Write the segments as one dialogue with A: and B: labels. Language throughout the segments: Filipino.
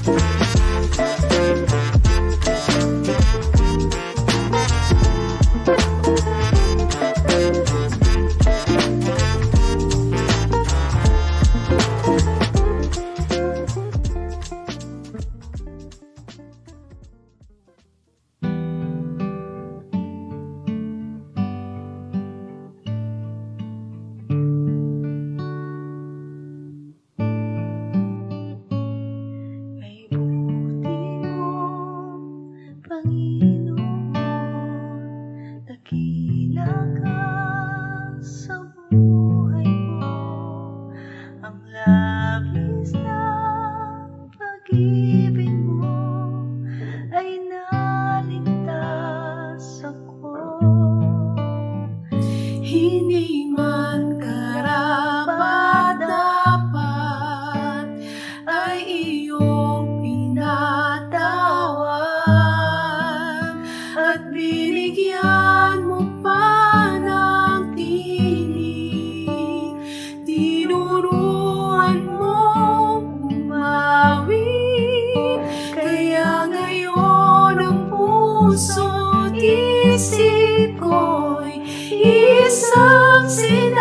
A: Ay buti mo, Panginoon, dakila ka sa buhay ko. Ang labis na pag-ibig mo ay naligtas ako. Hindi man karapat-dapat ay iyong pinatawad at binigyan mo pa ng tinig. Tinuruan mong umawit, kaya ngayon ang puso't isip ko'y isang sinasambit.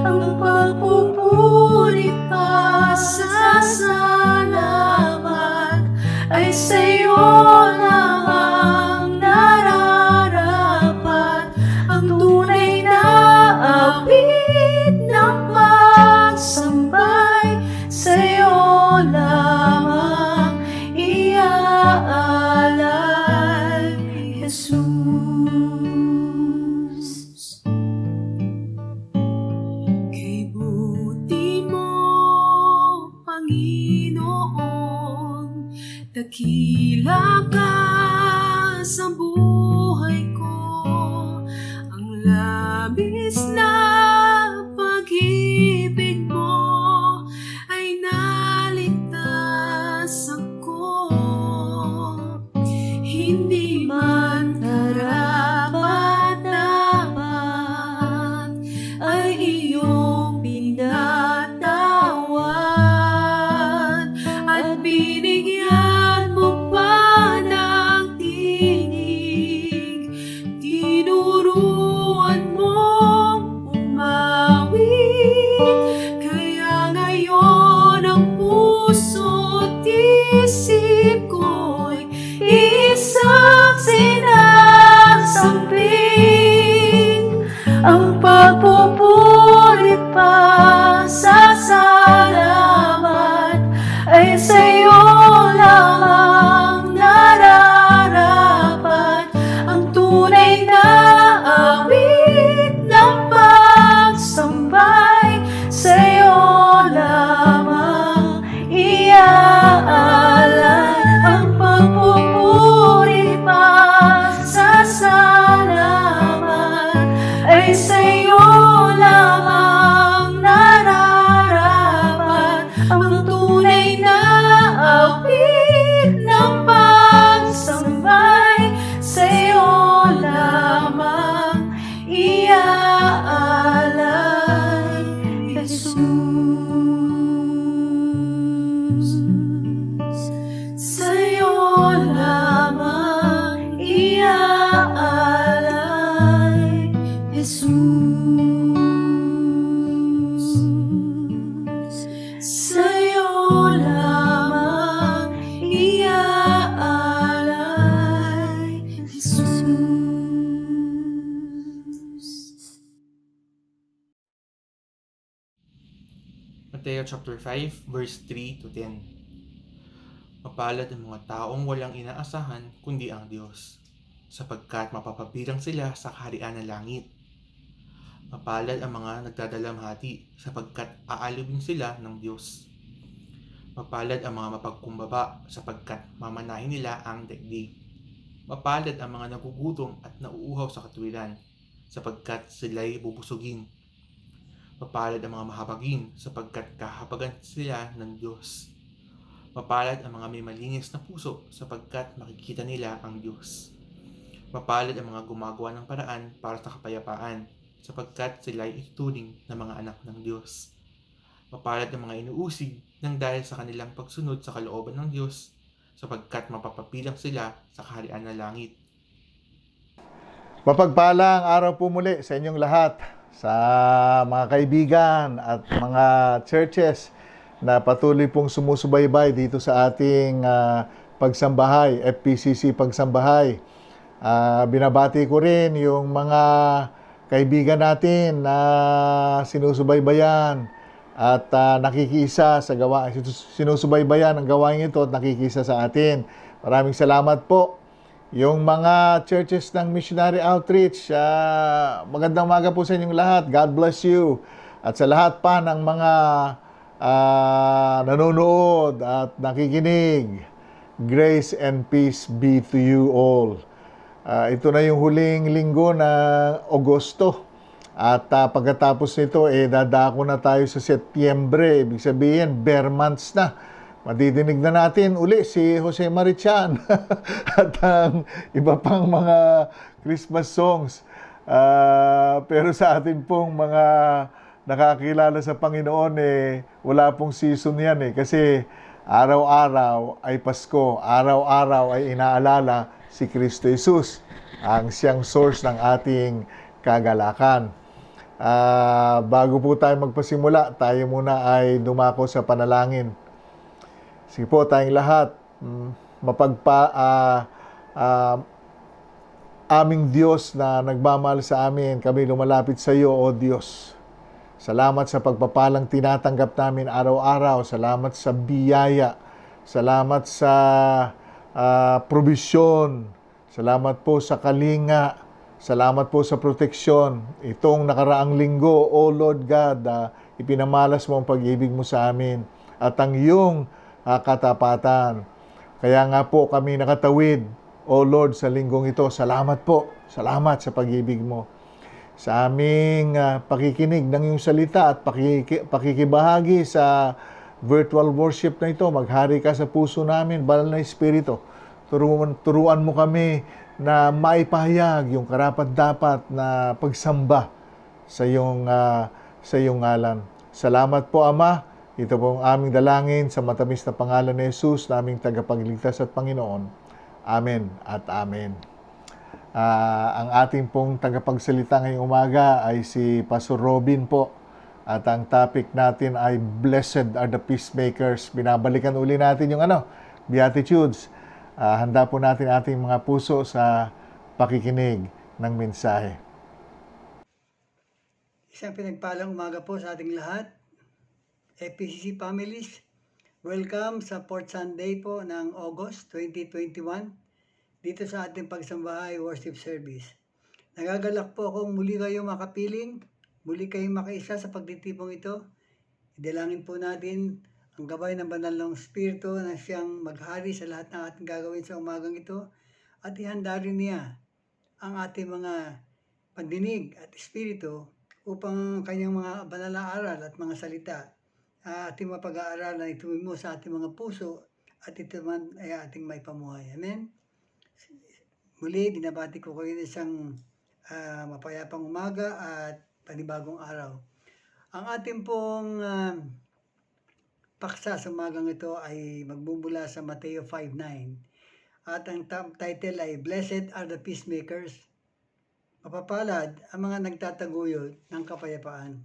A: Ang pagpupuri pa sa salamat ay sa'yo lamang nararapat. Ang tunay na awit ng pagsambay sa'yo lamang iaalay, Jesus. Kay buti mo, Panginoon, dakila ka sa buhay ko. Ang labis na pag-ibig mo ay naligtas ako. Hindi man karapat-dapat ay iyong pinatawad at binigyan mo pa ng tinig. Tinuruan mong umawit, kaya ngayon ang puso't isip ko'y isang sinasambit. Ang pagpupuri pa sa salamat ay sa'yo lamang nararapat. Ang tunay na awit ng pagsambay sa'yo lamang iaalay. Ang pagpupuri pa sa salamat ay sa'yo lamang nararapat. Ang tunay na awit ng pagsambay sa'yo lamang iaalay, Jesus. Sa'yo lamang iaalay, Jesus. Sa'yo lamang iaalay, Jesus.
B: Mateo chapter 5, verse 3 to 10. Mapalad ang mga taong walang inaasahan kundi ang Diyos, sapagkat mapapabilang sila sa kaharian ng langit. Mapalad ang mga nagdadalamhati, sapagkat aalubin sila ng Diyos. Mapalad ang mga mapagkumbaba, sapagkat mamanahin nila ang daigdig. Mapalad ang mga nagugutom at nauuhaw sa katuwiran, sapagkat sila'y bubusugin. Mapalad ang mga mahabagin, sapagkat kahabagan sila ng Diyos. Mapalad ang mga may malinis na puso, sapagkat makikita nila ang Diyos. Mapalad ang mga gumagawa ng paraan para sa kapayapaan, sapagkat sila'y ituturing na mga anak ng Diyos. Mapalad ang mga inuusig ng dahil sa kanilang pagsunod sa kalooban ng Diyos, sapagkat mapapabilang sila sa kaharian ng langit.
C: Mapagpalang araw po muli sa inyong lahat, sa mga kaibigan at mga churches na patuloy pong sumusubaybay dito sa ating pagsambahay, FPCC Pagsambahay. Binabati ko rin yung mga kaibigan natin na sinusubaybayan at nakikisa sa sinusubaybayan ang gawain ito at nakikisa sa atin. Maraming salamat po. Yung mga churches ng Missionary Outreach, magandang umaga po sa inyong lahat. God bless you. At sa lahat pa ng mga nanonood at nakikinig, grace and peace be to you all. Ito na yung huling linggo ng Agosto. At pagkatapos nito, dadako na tayo sa Setyembre. Ibig sabihin, bare months na. Madidinig na natin uli si Jose Marichan at ang iba pang mga Christmas songs. Pero sa atin pong mga nakakilala sa Panginoon, wala pong season yan kasi araw-araw ay Pasko, araw-araw ay inaalala si Kristo Jesus, ang siyang source ng ating kagalakan. Bago po tayo magpasimula, tayo muna ay dumako sa panalangin. Sige po tayong lahat, aming Diyos na nagmamahal sa amin, kami lumalapit sa iyo, O Diyos. Salamat sa pagpapalang tinatanggap namin araw-araw. Salamat sa biyaya. Salamat sa probisyon. Salamat po sa kalinga. Salamat po sa proteksyon. Itong nakaraang linggo, O Lord God, ipinamalas mo ang pag-ibig mo sa amin at ang iyong katapatan. Kaya nga po kami nakatawid, O Lord, sa linggong ito. Salamat po. Salamat sa pag-ibig mo. Sa aming pakikinig ng iyong salita at pakikibahagi sa virtual worship na ito, maghari ka sa puso namin, Banal na Espiritu. Turuan mo kami na maipahayag yung karapat-dapat na pagsamba sa iyong ngalan. Salamat po, Ama. Ito po ang aming dalangin sa matamis na pangalan ni Jesus, naming tagapagligtas at Panginoon. Amen at amen. Ang ating pong tagapagsalita ngayong umaga ay si Pastor Robin po. At ang topic natin ay Blessed are the Peacemakers. Binabalikan uli natin yung Beatitudes. Handa po natin ating mga puso sa pakikinig ng mensahe.
D: Isang pinagpalang umaga po sa ating lahat. FPCC families, welcome sa 4th Sunday po ng August 2021 dito sa ating Pagsambahay Worship Service. Nagagalak po akong muli kayong makapiling, muli kayong makaisa sa pagtitipong ito. Idalangin po natin ang gabay ng Banal ng Espiritu na siyang maghari sa lahat ng ating gagawin sa umagang ito at ihanda rin niya ang ating mga pandinig at espiritu upang kanyang mga banal na aral at mga salita ating mapag-aaral na ituloy mo sa ating mga puso at ito man ay ating may pamuhay. Amen? Muli, dinabati ko kayo ng isang mapayapang umaga at panibagong araw. Ang ating pong paksa sa umagang ito ay magbubula sa Mateo 5:9 at ang title ay Blessed are the Peacemakers. Mapapalad ang mga nagtataguyod ng kapayapaan.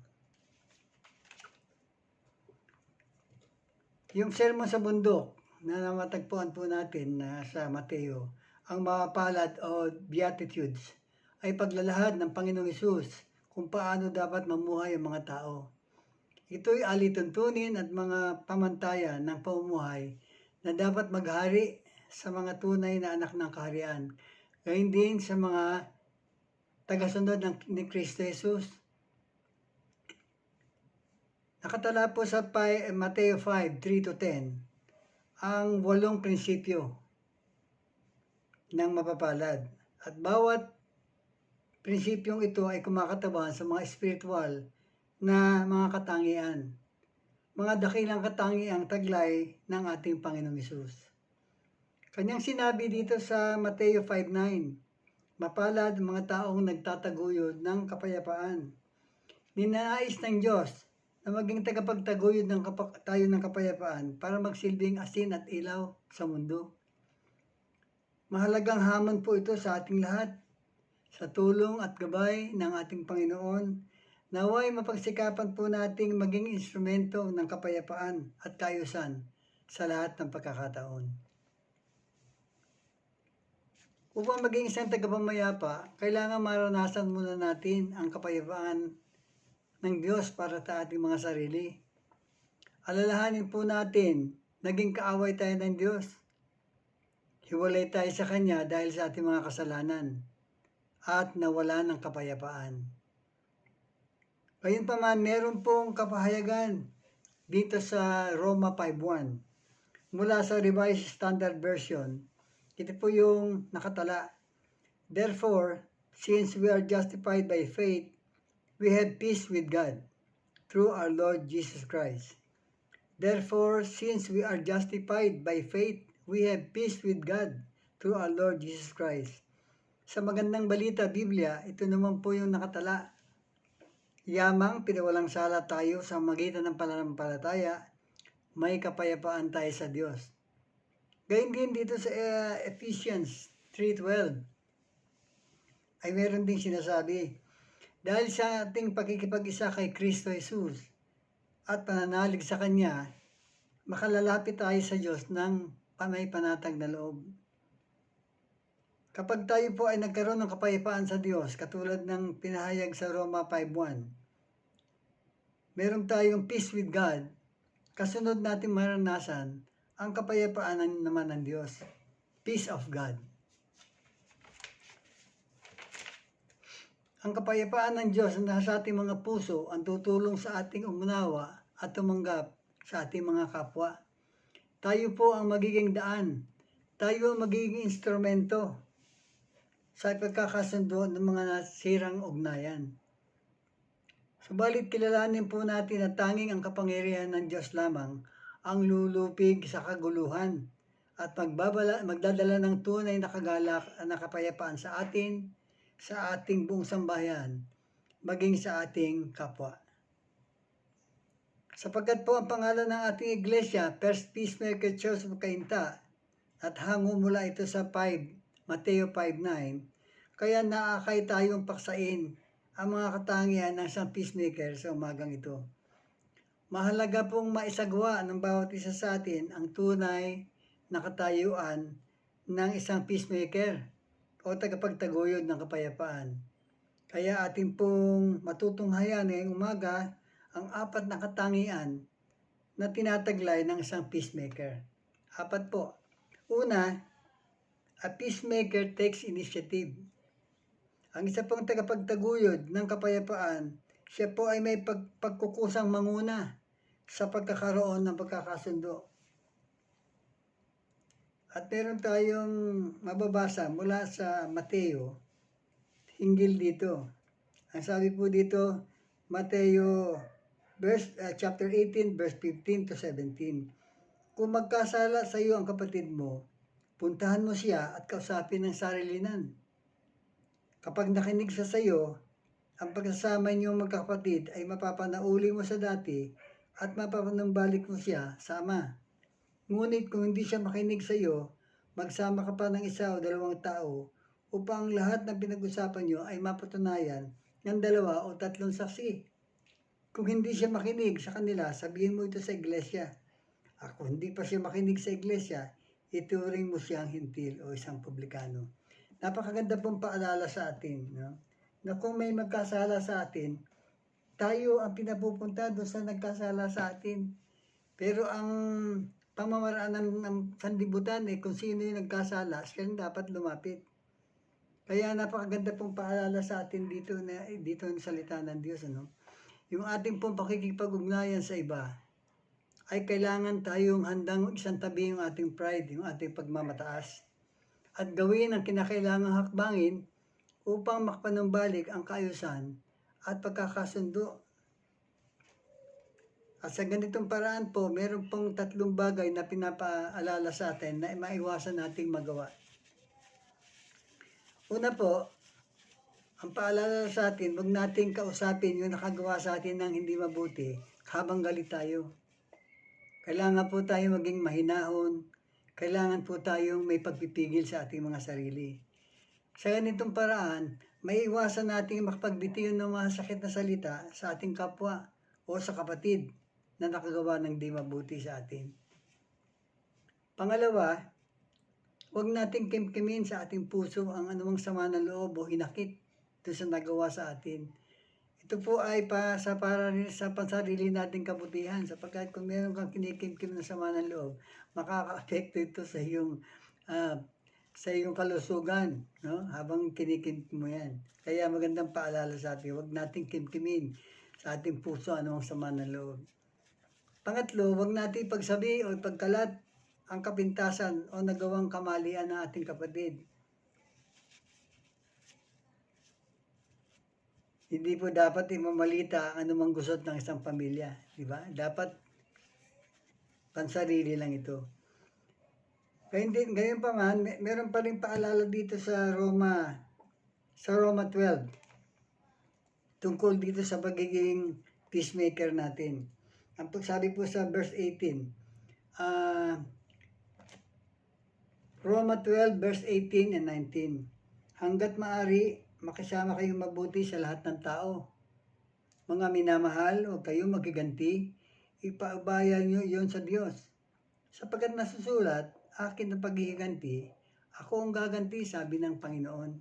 D: Yung sermon sa bundok na namatagpuan po natin sa Mateo, ang mapapalad o Beatitudes ay paglalahad ng Panginoong Hesus kung paano dapat mamuhay ang mga tao. Ito'y alituntunin at mga pamantayan ng pamumuhay na dapat maghari sa mga tunay na anak ng kaharian, gayon din sa mga tagasunod ni Kristo Jesus. Nakatala po sa Mateo 5:3-10 ang 8 prinsipyo ng mapapalad. At bawat prinsipyong ito ay kumakatawan sa mga spiritual na mga katangian, mga dakilang katangiang taglay ng ating Panginoong Hesus. Kanyang sinabi dito sa Mateo 5:9, mapalad ang mga taong nagtataguyod ng kapayapaan. Ninanais ng Diyos na na maging tagapagtaguyod tayo ng kapayapaan para magsilbing asin at ilaw sa mundo. Mahalagang hamon po ito sa ating lahat. Sa tulong at gabay ng ating Panginoon, naway mapagsikapan po nating maging instrumento ng kapayapaan at kaayusan sa lahat ng pagkakataon. Upang maging isang tagapamayapa, kailangan maranasan muna natin ang kapayapaan ng Diyos para sa ating mga sarili. Alalahanin po natin, naging kaaway tayo ng Diyos. Hiwalay tayo sa Kanya dahil sa ating mga kasalanan at nawala ng kapayapaan. Gayunpaman, meron pong kapahayagan dito sa Roma 5:1 mula sa Revised Standard Version. Ito po yung nakatala. Therefore, since we are justified by faith, we have peace with God through our Lord Jesus Christ. Therefore, since we are justified by faith, we have peace with God through our Lord Jesus Christ. Sa magandang balita, Biblia, ito naman po yung nakatala. Yamang pinawalang sala tayo sa magitan ng pananampalataya, may kapayapaan tayo sa Diyos. Gayun din dito sa Ephesians 3:12 ay meron ding sinasabi, dahil sa ating pakikipag-isa kay Kristo Jesus at pananalig sa Kanya, makalalapit tayo sa Diyos ng may panatag na loob. Kapag tayo po ay nagkaroon ng kapayapaan sa Diyos, katulad ng pinahayag sa Roma 5:1, meron tayong peace with God, kasunod natin maranasan ang kapayapaan naman ng Diyos. Peace of God. Ang kapayapaan ng Diyos na nasa ating mga puso ang tutulong sa ating umunawa at tumanggap sa ating mga kapwa. Tayo po ang magiging daan. Tayo ang magiging instrumento sa pagkakasundo ng mga nasirang ugnayan. Subalit kilalanin po natin na tanging ang kapangyarihan ng Diyos lamang ang lulupig sa kaguluhan at magdadala ng tunay na kagalak na kapayapaan sa atin, sa ating buong sambahayan, maging sa ating kapwa. Sapagkat po ang pangalan ng ating iglesia, First Peacemaker Church of Cainta, at hango mula ito sa Mateo 5:9, kaya naakay tayong paksain ang mga katangian ng isang peacemaker sa umagang ito. Mahalaga pong maisagawa ng bawat isa sa atin ang tunay na katayuan ng isang peacemaker o tagapagtaguyod ng kapayapaan. Kaya atin pong matutunghayan ngayong umaga ang 4 na katangian na tinataglay ng isang peacemaker. 4 po. Una, a peacemaker takes initiative. Ang isa pong tagapagtaguyod ng kapayapaan, siya po ay may pagkukusang manguna sa pagkakaroon ng pagkakasundo. At meron tayong mababasa mula sa Mateo, hinggil dito. Ang sabi po dito, Mateo chapter 18, verse 15 to 17. Kung magkasala sa iyo ang kapatid mo, puntahan mo siya at kausapin ng sarilinan. Kapag nakinig siya sa iyo, ang pagsasama niyong magkakapatid ay mapapanauli mo sa dati at mapapanumbalik mo siya sa Ama. Ngunit kung hindi siya makinig sa iyo, magsama ka pa ng 1 o 2 tao upang lahat ng pinag-usapan niyo ay mapatunayan ng 2 o 3 saksi. Kung hindi siya makinig sa kanila, sabihin mo ito sa iglesia. At kung hindi pa siya makinig sa iglesia, ituring mo siyang hintil o isang publikano. Napakaganda pong paalala sa atin, no? Na kung may magkasala sa atin, tayo ang pinapupunta doon sa nagkasala sa atin. Pero ang pamamaraan ng sanlibutan kung sino yung nagkasala, siya dapat lumapit. Kaya napakaganda pong paalala sa atin dito ng salita ng Diyos. Ano? Yung ating pong pakikipag-ugnayan sa iba, ay kailangan tayong handang isang tabi yung ating pride, yung ating pagmamataas. At gawin ang kinakailangang hakbangin upang makapanumbalik ang kaayusan at pagkakasundo. At sa ganitong paraan po, meron pong 3 bagay na pinapaalala sa atin na maiwasan nating magawa. Una po, ang paalala sa atin, huwag nating kausapin yung nakagawa sa atin ng hindi mabuti habang galit tayo. Kailangan po tayo maging mahinahon. Kailangan po tayong may pagpipigil sa ating mga sarili. Sa ganitong paraan, may iwasan nating makapagbitiw ng mga sakit na salita sa ating kapwa o sa kapatid na nakagawa ng di mabuti sa atin. Pangalawa, huwag nating kimkimin sa ating puso ang anumang sama ng loob o hinakit doon sa nagawa sa atin. Ito po ay para sa pansarili nating kabutihan, sapagkat kung meron kang kinikimkim na sama ng loob, makaka-apekto ito sa iyong kalusugan, no? Habang kinikimkim mo yan. Kaya magandang paalala sa atin, huwag nating kimkimin sa ating puso anumang sama ng loob. Pangatlo, huwag natin ipagsabi o ipagkalat ang kapintasan o nagawang kamalian ng ating kapatid. Hindi po dapat imamalita ang anumang gusot ng isang pamilya, di ba? Dapat pansarili lang ito. Gayon pa man, meron pa rin paalala dito sa Roma 12 tungkol dito sa pagiging peacemaker natin. Ang pagsabi po sa verse 18, Roma 12 verse 18 and 19, hanggat maaari, makisama kayong mabuti sa lahat ng tao. Mga minamahal, huwag kayong magiganti, ipaubayan nyo yon sa Diyos. Sapagkat nasusulat, akin ang paghihiganti, ako ang gaganti, sabi ng Panginoon.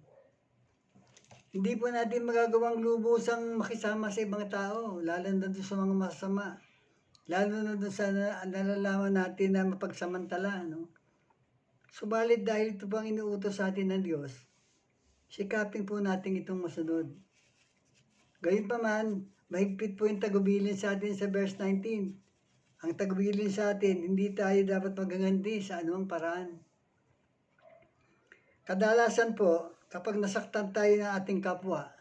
D: Hindi po natin magagawang lubusang makisama sa ibang tao, lalo na doon sa mga masama. Lalo na doon sa nalalaman natin na mapagsamantala. No? Subalit dahil ito pang inuutos sa atin ng Diyos, sikapin po natin itong masunod. Gayunpaman, mahigpit po yung tagubilin sa atin sa verse 19. Ang tagubilin sa atin, hindi tayo dapat magaganti sa anumang paraan. Kadalasan po, kapag nasaktan tayo ng ating kapwa,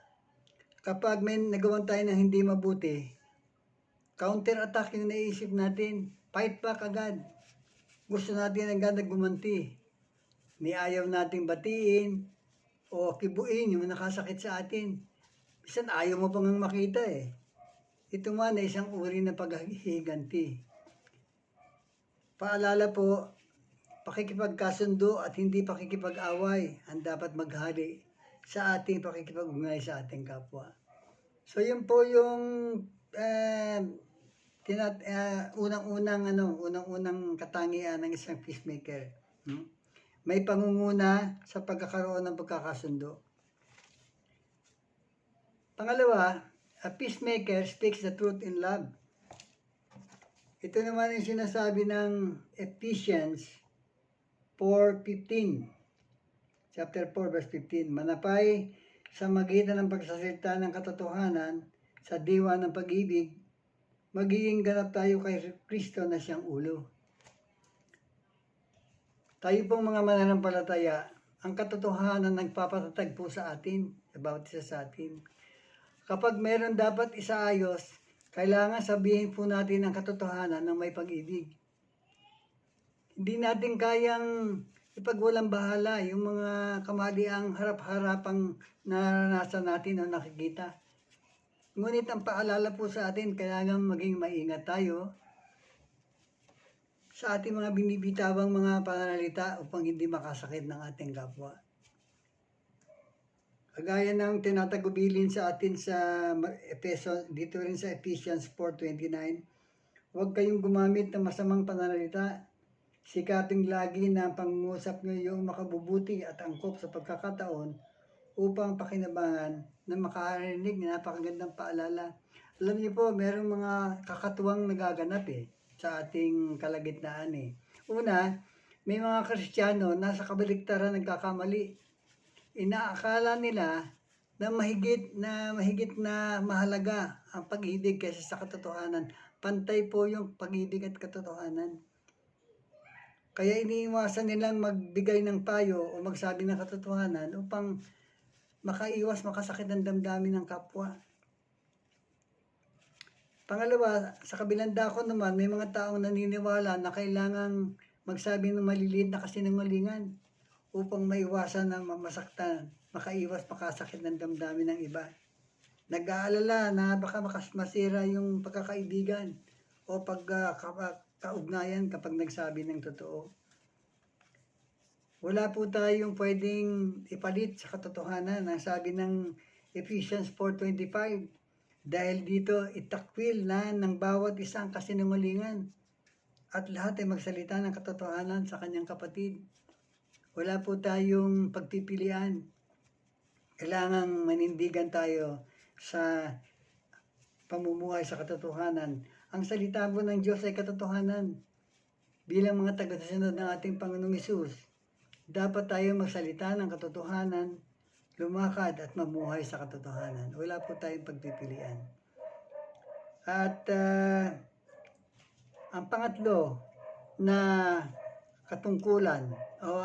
D: kapag may nagawan tayo ng hindi mabuti, counter-attack yung naisip natin, fight back agad. Gusto natin agad na gumanti. Niayaw nating batiin, o kibuin yung nakasakit sa atin. Bisan ayaw mo pang makita eh. Ito man ay isang uri na paghihiganti. Paalala po, pakikipagkasundo at hindi pakikipag-away ang dapat maghali sa ating pakikipag-ugnayan sa ating kapwa. So yun po yung unang-unang katangian ng isang peacemaker. May pangunguna sa pagkakaroon ng pagkakasundo. Pangalawa, a peacemaker speaks the truth in love. Ito naman yung sinasabi ng Ephesians 4:15. Chapter 4, verse 15. Manapay sa magitan ng pagsasalita ng katotohanan sa diwa ng pag-ibig, magiging ganap tayo kay Kristo na siyang ulo. Tayo pong mga mananampalataya, ang katotohanan nagpapatatag po sa atin, sa bawat isa sa atin. Kapag meron dapat isaayos, kailangan sabihin po natin ang katotohanan ng may pag-ibig. Hindi natin kayang ipagwalang bahala yung mga kamaliang harap-harapang naranasan natin o nakikita. Ngunit ang paalala po sa atin, kailangan maging maingat tayo sa ating mga binibitawang mga pananalita upang hindi makasakit ng ating kapwa. Kagaya ng tinatagubilin sa atin sa dito rin sa Ephesians 4:29, huwag kayong gumamit ng masamang pananalita. Sikaping lagi na ang pangungusap nyo yung makabubuti at angkop sa pagkakataon upang pakinabangan na makarinig na napakagandang paalala. Alam niyo po, merong mga kakatuwang nagaganap sa ating kalagitnaan Una, may mga Kristiyano nasa kabaliktaran nagkakamali. Inaakala nila na mahigit na mahalaga ang pag-ibig kaysa sa katotohanan. Pantay po yung pag-ibig at katotohanan. Kaya iniiwasan nilang magbigay ng payo o magsabi ng katotohanan upang makasakit ng damdamin ng kapwa. Pangalawa, sa kabilang dako naman, may mga taong naniniwala na kailangang magsabi ng maliliit na kasinungalingan upang maiwasan na masaktan, makasakit ng damdamin ng iba. nag-aalala na baka masira yung pagkakaibigan o kaugnayan kapag nagsabi ng totoo. Wala po tayong pwedeng ipalit sa katotohanan. Ang sabi ng Ephesians 4:25, dahil dito itakwil na ng bawat isang kasinungalingan at lahat ay magsalita ng katotohanan sa kanyang kapatid. Wala po tayong pagpipilian. Kailangang manindigan tayo sa pamumuhay sa katotohanan. Ang salita po ng Diyos ay katotohanan. Bilang mga tagasunod ng ating Panginoong Hesus, dapat tayo magsalita ng katotohanan, lumakad at mamuhay sa katotohanan. Wala po tayong pagpipilian. At ang pangatlo na katungkulan o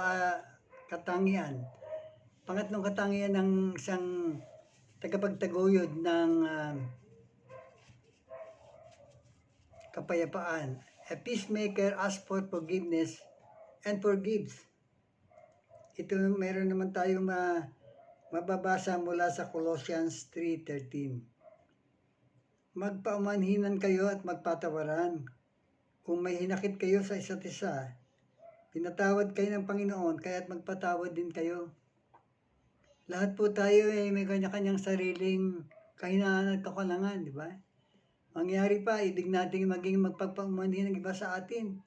D: katangian, pangatlong katangian ng isang tagapagtaguyod ng kapayapaan. A peacemaker asks for forgiveness and forgives. Ito meron naman tayong mababasa mula sa Colossians 3:13. Magpaumanhinan kayo at magpatawaran. Kung may hinakit kayo sa isa't isa, pinatawad kayo ng Panginoon, kaya't magpatawad din kayo. Lahat po tayo ay may kanya-kanyang sariling kahinaan at kakulangan, di ba? Mangyari pa, ibig natin maging magpagpaumanhin ng iba sa atin.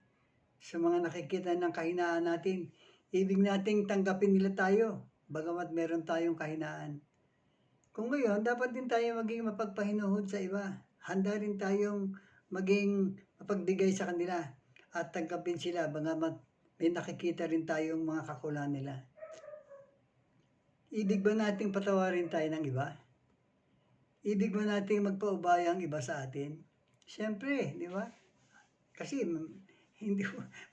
D: Sa mga nakikita ng kahinaan natin, ibig nating tanggapin nila tayo, bagamat meron tayong kahinaan. Kung ngayon, dapat din tayo maging mapagpahinuhod sa iba. Handa rin tayong maging mapagbigay sa kanila at tanggapin sila, bagamat may nakikita rin tayong mga kakulangan nila. Ibig ba nating patawarin tayo ng iba? Ibig ba nating magpaubaya ang iba sa atin? Siyempre, di ba? Kasi hindi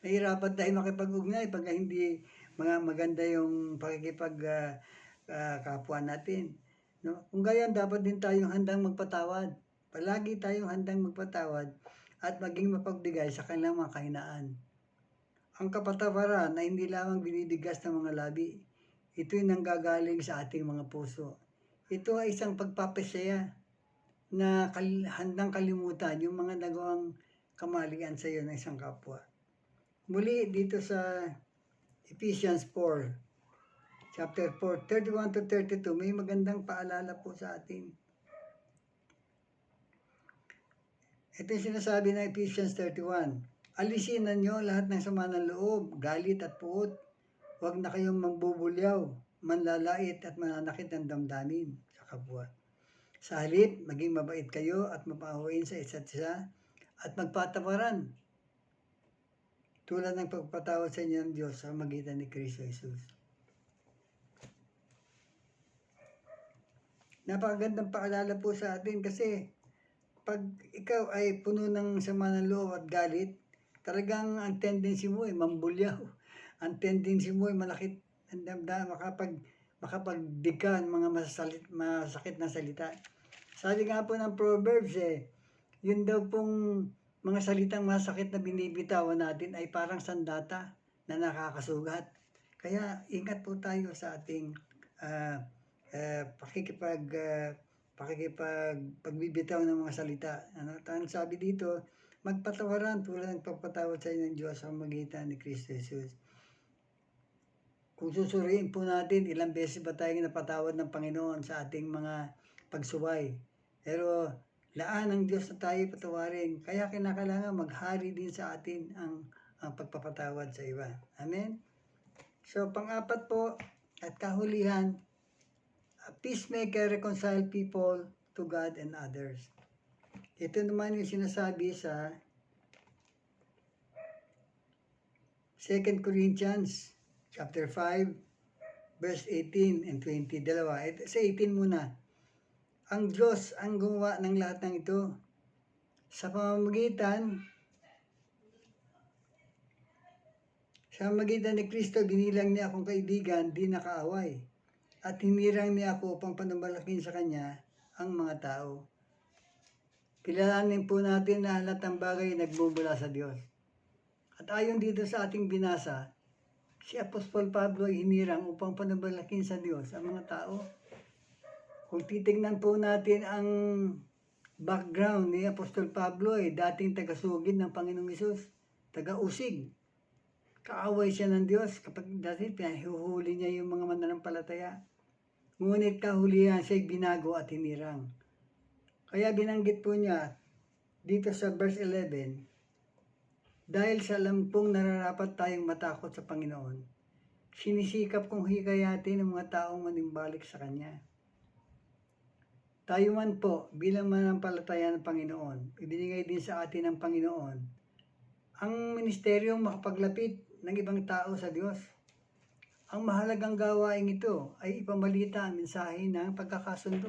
D: mahirapan tayo makipag-ugnay pag hindi maganda yung kapwa natin. No? Kung gayon, dapat din tayong handang magpatawad. Palagi tayong handang magpatawad at maging mapagbigay sa kanilang mga kahinaan. Ang kapatawaran ay hindi lamang binibigas ng mga labi. Ito'y nanggagaling sa ating mga puso. Ito ay isang pagpapasaya na handang kalimutan yung mga nagawang kamalian sa iyo ng isang kapwa. Muli dito sa Ephesians 4, chapter 4, 31-32, may magandang paalala po sa atin. Ito yung sinasabi ng Ephesians 31. Alisin ninyo lahat ng sama ng loob, galit at puot. Huwag na kayong mangbubulyaw, manlalait at mananakit ng damdamin sa kapwa. Sa halip, maging mabait kayo at mapahawain sa isa't isa at magpatawaran tulad ng pagpatawad sa inyo ng Diyos sa magitan ni Kristo Jesus. Napakagandang paalala po sa atin kasi pag ikaw ay puno ng sama ng loob at galit, talagang ang tendency mo ay mambulyaw. Ang tendency mo ay malakit, makapagdika ng mga masakit na salita. Sabi nga po ng Proverbs yun daw pong mga salitang masakit na binibitawan natin ay parang sandata na nakakasugat. Kaya ingat po tayo sa ating pagbibitaw ng mga salita. Ang sabi dito, magpatawaran tulad ng pagpatawad sa inyo ng Diyos sa magitan ni Kristo Jesus. Kung susuriin po natin, ilang beses ba tayong napatawad ng Panginoon sa ating mga pagsuway. Pero laan ng Diyos na tayo patawarin. Kaya kinakailangan maghari din sa atin ang pagpapatawad sa iba. Amen? So, pang-apat po at kahulihan, a peacemaker reconcile people to God and others. Ito naman yung sinasabi sa 2 Corinthians chapter 5, verse 18 and 20. Dalawa. Sa 18 muna. Ang Diyos ang gumawa ng lahat ng ito. Sa pamamagitan ni Kristo, binilang niya akong kaibigan, di nakaaway. At hinirang niya ako upang panumalakin sa Kanya ang mga tao. Kilalanin po natin na lahat ng bagay nagbubula sa Diyos. At ayon dito sa ating binasa, si Apostol Pablo ay hinirang upang panumalakin sa Diyos ang mga tao. Kung titignan po natin ang background ni Apostol Pablo ay dating taga-sugid ng Panginoong Hesus, taga-usig. Kaaway siya ng Diyos kapag dati pinahuhuli niya yung mga mananampalataya. Ngunit kahulihan siya'y binago at hinirang. Kaya binanggit po niya dito sa verse 11, dahil sa alam pong nararapat tayong matakot sa Panginoon, sinisikap kong hikayatin ang mga taong manimbalik sa Kanya. Tayo man po bilang manampalataya ng Panginoon, ibinigay din sa atin ng Panginoon ang ministeryong makapaglapit ng ibang tao sa Diyos. Ang mahalagang gawain ito ay ipamalita ang mensahe ng pagkakasundo.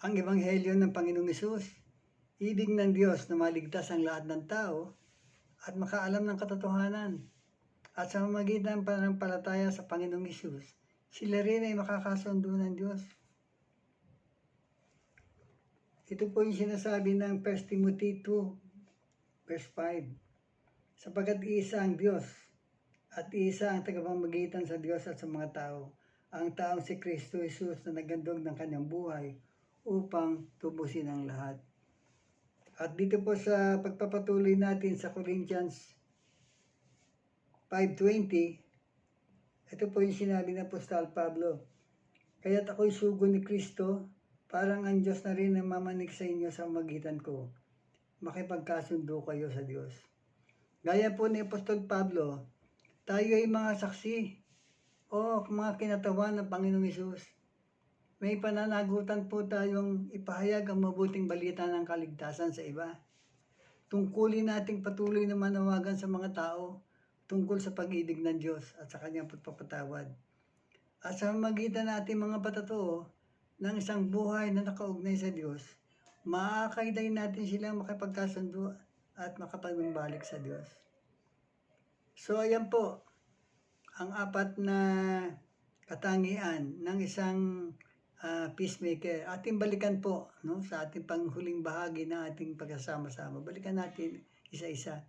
D: Ang Ebanghelyo ng Panginoong Hesus, ibig ng Diyos na maligtas ang lahat ng tao at makaalam ng katotohanan. At sa pamamagitan ng pananampalataya sa Panginoong Hesus, sila rin ay makakasundo ng Diyos. Ito po yung sinasabi ng 1 Timothy 2, verse 5. Sapagkat iisa ang Diyos at iisa ang tagapamagitan sa Diyos at sa mga tao, ang taong si Kristo Jesus na nagandog ng kanyang buhay upang tubusin ang lahat. At dito po sa pagpapatuloy natin sa Corinthians 5:20, ito po yung sinabi ng Apostol Pablo, kaya't ako'y sugo ni Kristo, parang ang Diyos na rin ang mamanik sa inyo sa magitan ko. Makipagkasundo kayo sa Diyos. Gaya po ni Apostol Pablo, tayo ay mga saksi o mga kinatawan ng Panginoong Hesus. May pananagutan po tayong ipahayag ang mabuting balita ng kaligtasan sa iba. Tungkulin nating patuloy na manawagan sa mga tao tungkol sa pag-ibig ng Diyos at sa kanyang pagpapatawad. At sa magitan natin mga patatoo ng isang buhay na nakaugnay sa Diyos, maakayday natin silang makipagkasundo at makapagbalik sa Diyos. So ayan po ang apat na katangian ng isang peacemaker. Ating balikan po sa ating panghuling bahagi ng ating pagkasama-sama. Balikan natin isa-isa.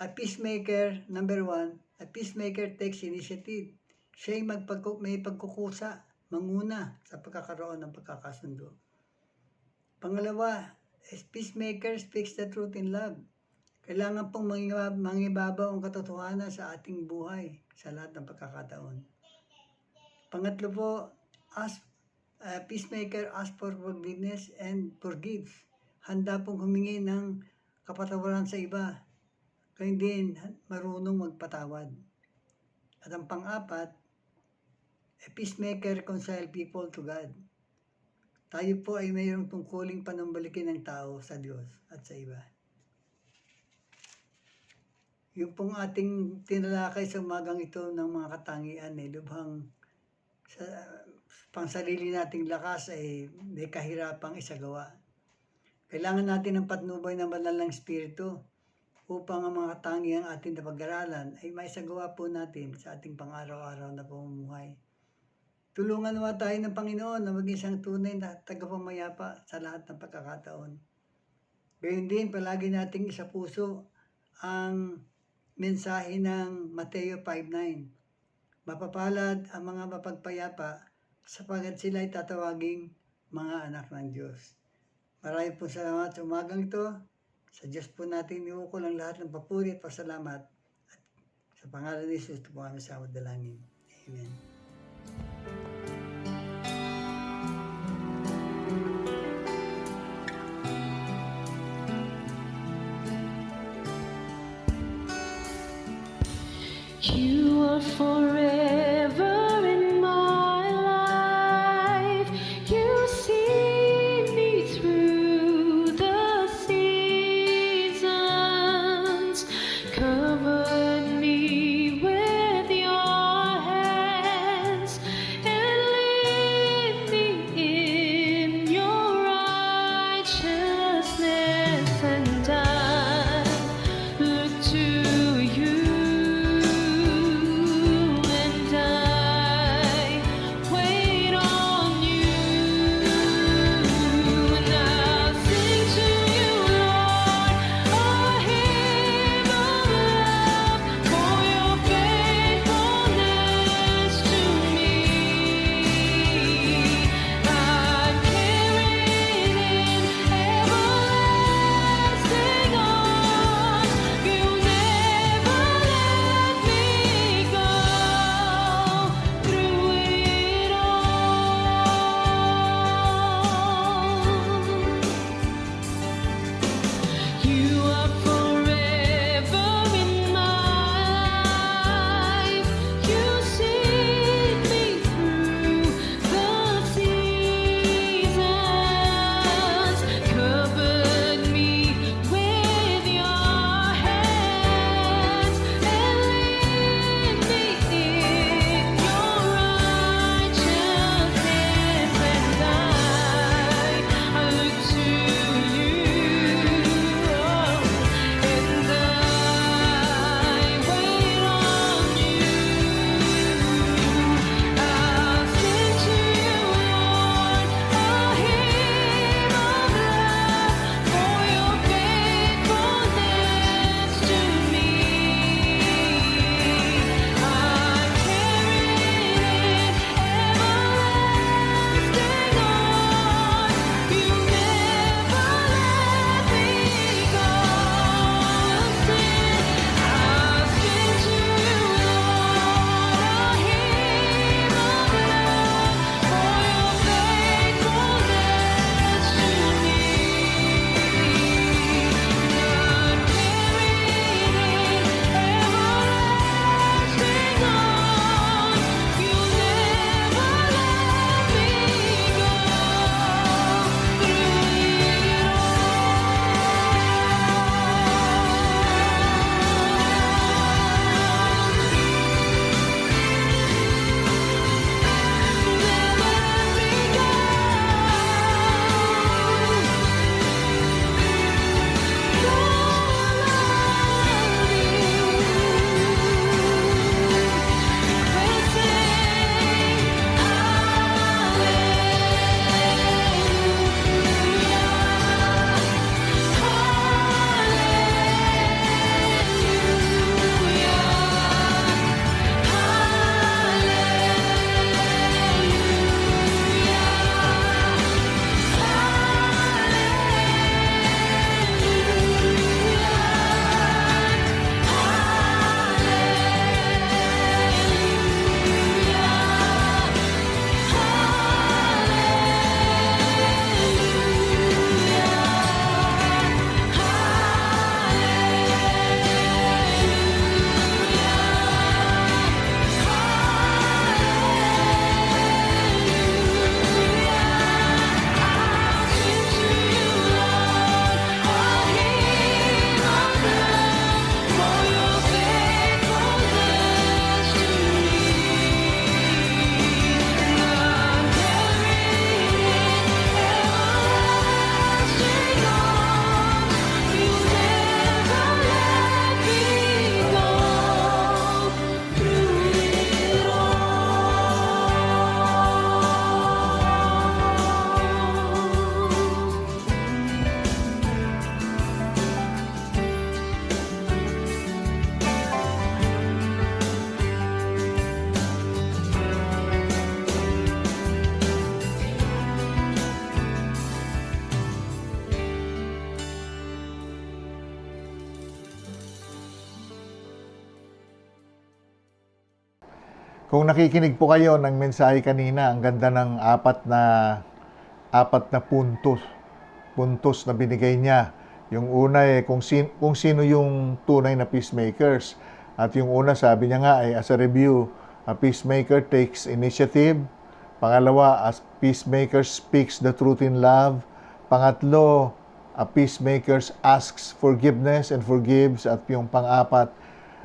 D: A peacemaker, number 1, a peacemaker takes initiative. Siya'y may pagkukusa, manguna sa pagkakaroon ng pagkakasundo. Pangalawa, a peacemaker speaks the truth in love. Kailangan pong mangibabaw ang katotohanan sa ating buhay sa lahat ng pagkakataon. Pangatlo po, a peacemaker asks for forgiveness and forgives. Handa pong humingi ng kapatawaran sa iba. Kaya din marunong magpatawad. At ang pang-apat, a peacemaker reconcile people to God. Tayo po ay mayroong tungkuling panumbalikin ng tao sa Diyos at sa iba. Yung pong ating tinalakay sa umagang ito ng mga katangian ay lubhang sa pangsarili nating lakas ay may kahirapang isagawa. Kailangan natin ng patnubay ng banal ng Espiritu upang ang mga katangiang ating napag-aralan ay maisagawa po natin sa ating pang-araw-araw na pamumuhay. Tulungan naman tayo ng Panginoon na maging isang tunay na tagapamayapa sa lahat ng pagkakataon. Gayun din, palagi nating isa puso ang mensahe ng Mateo 5:9. Mapapalad ang mga mapagpayapa sapagkat sila ay tatawaging mga anak ng Diyos. Maraming po salamat sa umagang ito. Sa Diyos po natin iukol ang lahat ng papuri at pasalamat. At sa pangalan ni Jesus, ito po kami sa dalangin. Amen.
A: You are forever in my life. You see me through the seasons. Cover me with your hands and lead me in your righteousness, and I look to you.
C: Kung nakikinig po kayo ng mensahe kanina, ang ganda ng apat na puntos na binigay niya. Yung una kung sino yung tunay na peacemakers. At yung una, sabi niya nga as a review, a peacemaker takes initiative. Pangalawa, a peacemaker speaks the truth in love. Pangatlo, a peacemaker asks forgiveness and forgives. At yung pang-apat,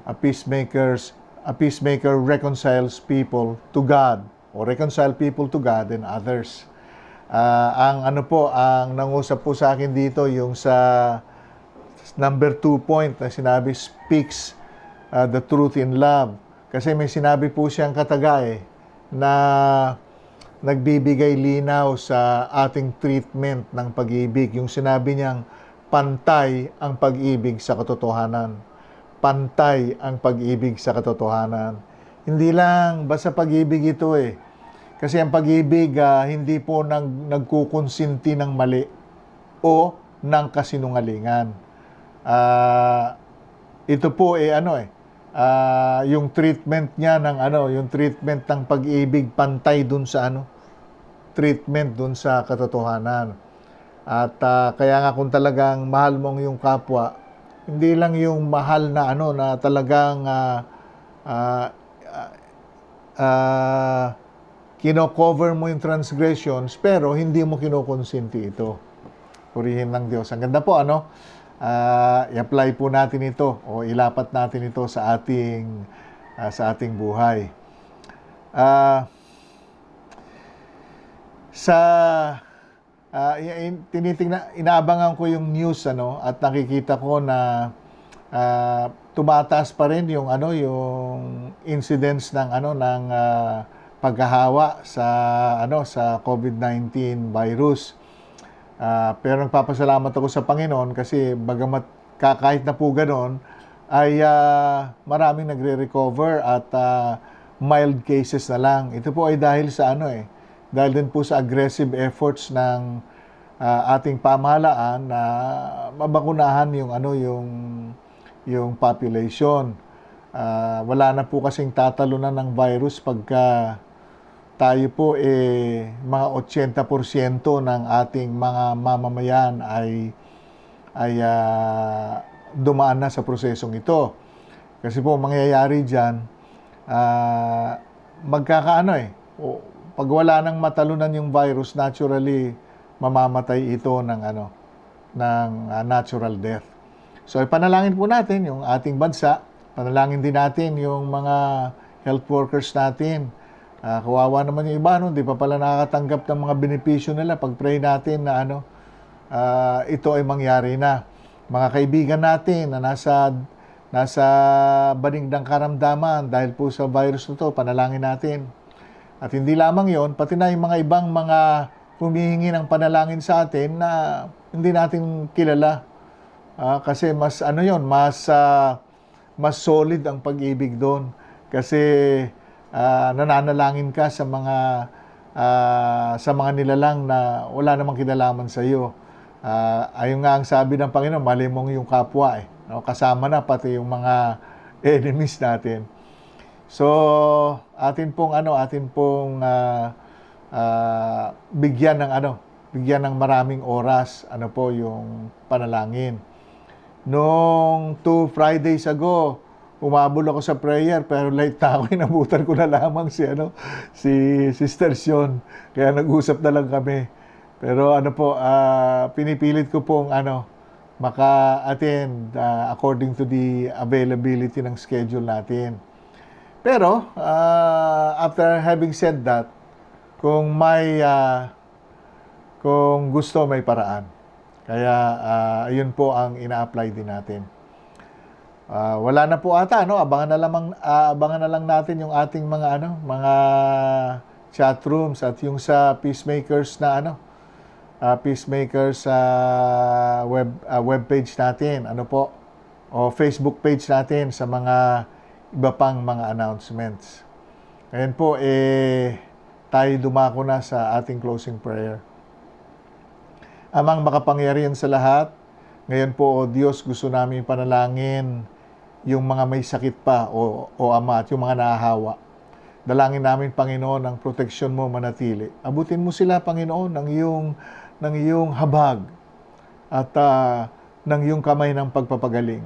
C: a peacemaker reconciles people to God or reconcile people to God and others. Ang nangusap po sa akin dito yung sa number 2 point na sinabi speaks the truth in love. Kasi may sinabi po siyang kataga na nagbibigay linaw sa ating treatment ng pag-ibig. Yung sinabi niyang pantay ang pag-ibig sa katotohanan. Pantay ang pag-ibig sa katotohanan. Hindi lang basta pag-ibig ito Kasi ang pag-ibig hindi po nagkukonsinti ng mali o ng kasinungalingan. Ito po yung treatment niya ng yung treatment ng pag-ibig pantay dun sa treatment dun sa katotohanan. At kaya nga kung talagang mahal mong yung kapwa, hindi lang yung mahal na na talagang kino-cover mo yung transgressions pero hindi mo kinokonsinti ito. Purihin ng Diyos. Ang ganda po i-apply po natin ito o ilapat natin ito sa ating buhay. Inaabangan ko yung news at nakikita ko na tumataas pa rin yung yung incidents ng paghahawa sa COVID-19 virus. Pero nagpapasalamat ako sa Panginoon kasi bagamat kahit na po ganoon ay maraming nagre-recover at mild cases na lang. Ito po ay dahil sa dahil din po sa aggressive efforts ng ating pamahalaan na mabakunahan yung population. Wala na po kasing tatalunan ng virus pagka tayo po mga 80% ng ating mga mamamayan ay dumaan na sa prosesong ito. Kasi po mangyayari diyan pag wala nang matalunan yung virus, naturally mamamatay ito ng natural death. So ipanalangin po natin yung ating bansa, panalangin din natin yung mga health workers natin. Kawawa naman yung iba, hindi pa pala nakakatanggap ng mga benepisyo nila. Pag-pray natin na ito ay mangyari na. Mga kaibigan natin na nasa banig ng karamdaman dahil po sa virus na ito, panalangin natin. At hindi lamang yon, pati na yung mga ibang mga humihingi ng panalangin sa atin na hindi natin kilala. Kasi mas mas solid ang pag-ibig doon. Kasi nananalangin ka sa mga nilalang na wala namang kinalaman sa iyo. Ayun nga ang sabi ng Panginoon, mali mong yung kapwa kasama na pati yung mga enemies natin. So atin pong bigyan ng maraming oras yung panalangin. Noong 2 Fridays ago, umabol ako sa prayer pero late na ako, inabutan ko na lamang si Sister Sion. Kaya nag-usap na lang kami. Pero pinipilit ko pong maka-attend according to the availability ng schedule natin. Pero after having said that, kung gusto may paraan. Kaya ayun po ang ina-apply din natin. Wala na po ata abangan na lang natin yung ating mga chat rooms at yung sa peacemakers peacemakers web page natin o Facebook page natin sa mga iba pang mga announcements. Ngayon po tayo dumako na sa ating closing prayer. Amang makapangyarihan sa lahat, ngayon po, O Diyos, gusto namin panalangin yung mga may sakit pa, o Ama, at yung mga nahahawa. Dalangin namin, Panginoon, ang proteksyon mo manatili. Abutin mo sila, Panginoon, ng iyong habag at ng iyong kamay ng pagpapagaling.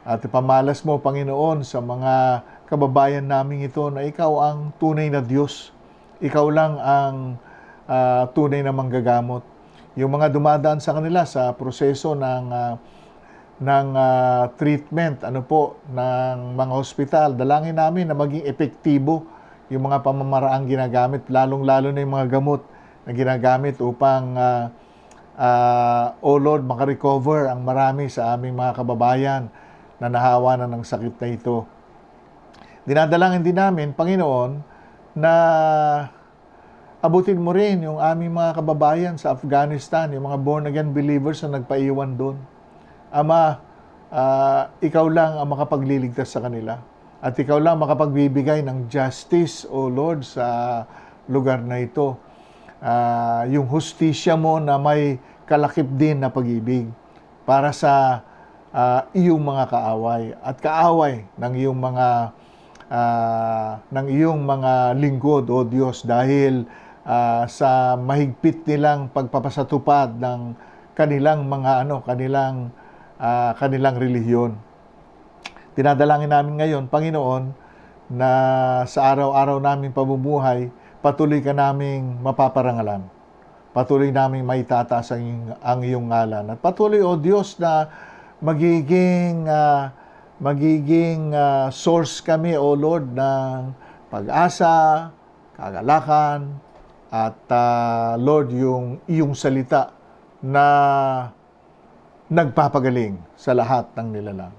C: At ipamalas mo, Panginoon, sa mga kababayan namin ito na ikaw ang tunay na Diyos. Ikaw lang ang tunay na manggagamot. Yung mga dumadaan sa kanila sa proseso ng treatment, ng mga hospital, dalangin namin na maging epektibo yung mga pamamaraang ginagamit, lalong-lalo na yung mga gamot na ginagamit upang, O Lord, makarecover ang marami sa aming mga kababayan na nahawa na ng sakit na ito. Dinadalangin din namin, Panginoon, na abutin mo rin yung aming mga kababayan sa Afghanistan, yung mga born-again believers na nagpaiwan doon. Ama, ikaw lang ang makapagliligtas sa kanila. At ikaw lang makapagbibigay ng justice, O Lord, sa lugar na ito. Yung hustisya mo na may kalakip din na pag-ibig para sa iyong mga kaaway at kaaway ng iyong mga lingkod, O Diyos, dahil sa mahigpit nilang pagpapasatupad ng kanilang kanilang relihiyon. Dinadalangin namin ngayon, Panginoon, na sa araw-araw naming pamumuhay, patuloy ka naming mapaparangalan. Patuloy naming maitataas ang iyong ngalan. At patuloy, O Diyos, na magiging source kami, O Lord, ng pag-asa, kagalakan, at Lord, yung iyong salita na nagpapagaling sa lahat ng nilalang.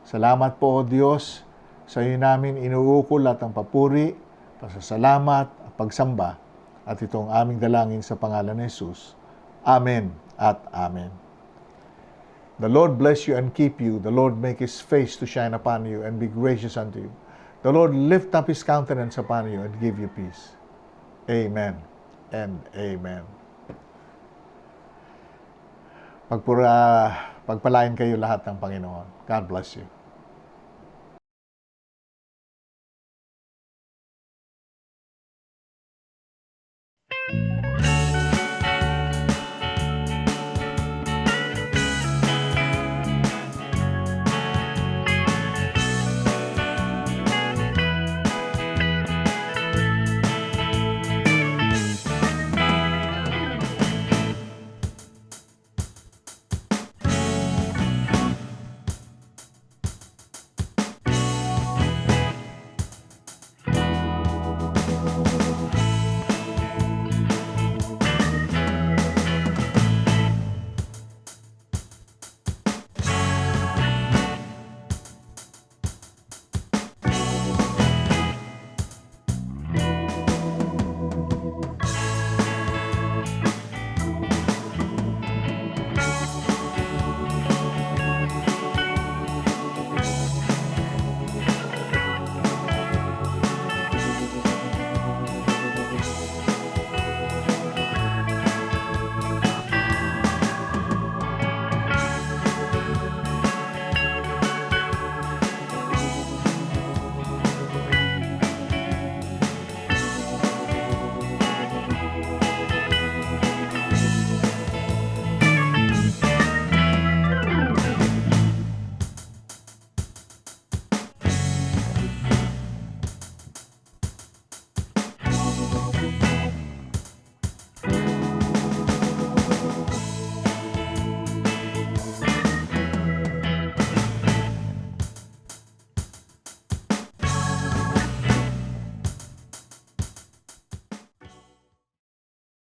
C: Salamat po, O Diyos, sa iyo namin inuukol at ang papuri, pasasalamat at pagsamba, at itong aming dalangin sa pangalan ni Jesus. Amen at Amen. The Lord bless you and keep you. The Lord make His face to shine upon you and be gracious unto you. The Lord lift up His countenance upon you and give you peace. Amen and Amen. Pagpalain kayo lahat ng Panginoon. God bless you.